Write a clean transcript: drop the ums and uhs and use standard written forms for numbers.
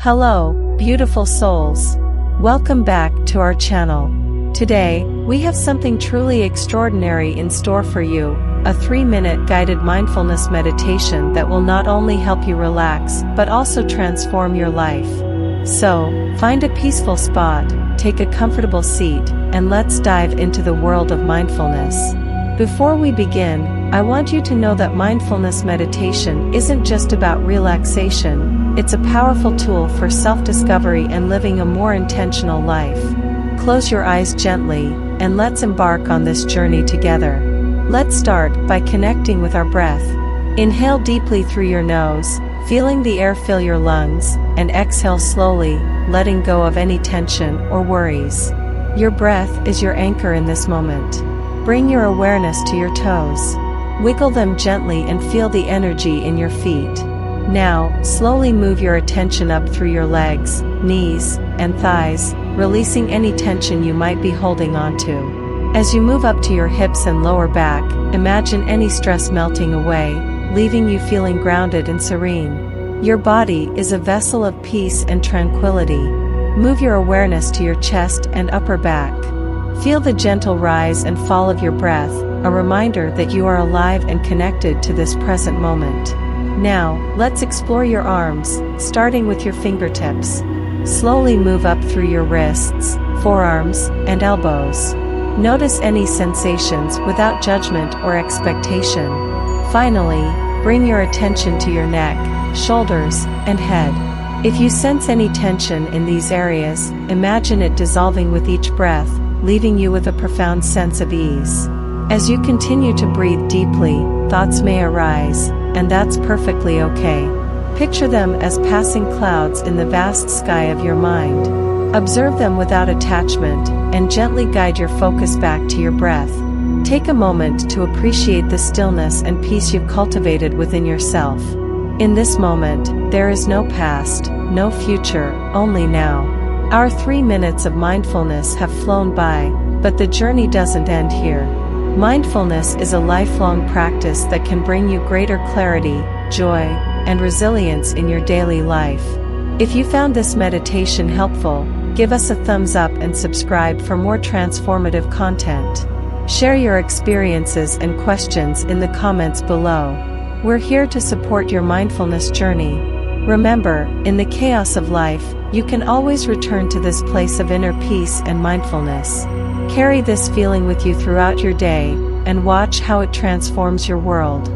Hello, beautiful souls. Welcome back to our channel. Today, we have something truly extraordinary in store for you, a 3-minute guided mindfulness meditation that will not only help you relax but also transform your life. So, find a peaceful spot, take a comfortable seat, and let's dive into the world of mindfulness. Before we begin, I want you to know that mindfulness meditation isn't just about relaxation, it's a powerful tool for self-discovery and living a more intentional life. Close your eyes gently, and let's embark on this journey together. Let's start by connecting with our breath. Inhale deeply through your nose, feeling the air fill your lungs, and exhale slowly, letting go of any tension or worries. Your breath is your anchor in this moment. Bring your awareness to your toes. Wiggle them gently and feel the energy in your feet. Now, slowly move your attention up through your legs, knees, and thighs, releasing any tension you might be holding onto. As you move up to your hips and lower back, imagine any stress melting away, leaving you feeling grounded and serene. Your body is a vessel of peace and tranquility. Move your awareness to your chest and upper back. Feel the gentle rise and fall of your breath, a reminder that you are alive and connected to this present moment. Now, let's explore your arms, starting with your fingertips. Slowly move up through your wrists, forearms, and elbows. Notice any sensations without judgment or expectation. Finally, bring your attention to your neck, shoulders, and head. If you sense any tension in these areas, imagine it dissolving with each breath, leaving you with a profound sense of ease. As you continue to breathe deeply, thoughts may arise, and that's perfectly okay. Picture them as passing clouds in the vast sky of your mind. Observe them without attachment, and gently guide your focus back to your breath. Take a moment to appreciate the stillness and peace you've cultivated within yourself. In this moment, there is no past, no future, only now. Our 3 minutes of mindfulness have flown by, but the journey doesn't end here. Mindfulness is a lifelong practice that can bring you greater clarity, joy, and resilience in your daily life. If you found this meditation helpful, give us a thumbs up and subscribe for more transformative content. Share your experiences and questions in the comments below. We're here to support your mindfulness journey. Remember, in the chaos of life, you can always return to this place of inner peace and mindfulness. Carry this feeling with you throughout your day, and watch how it transforms your world.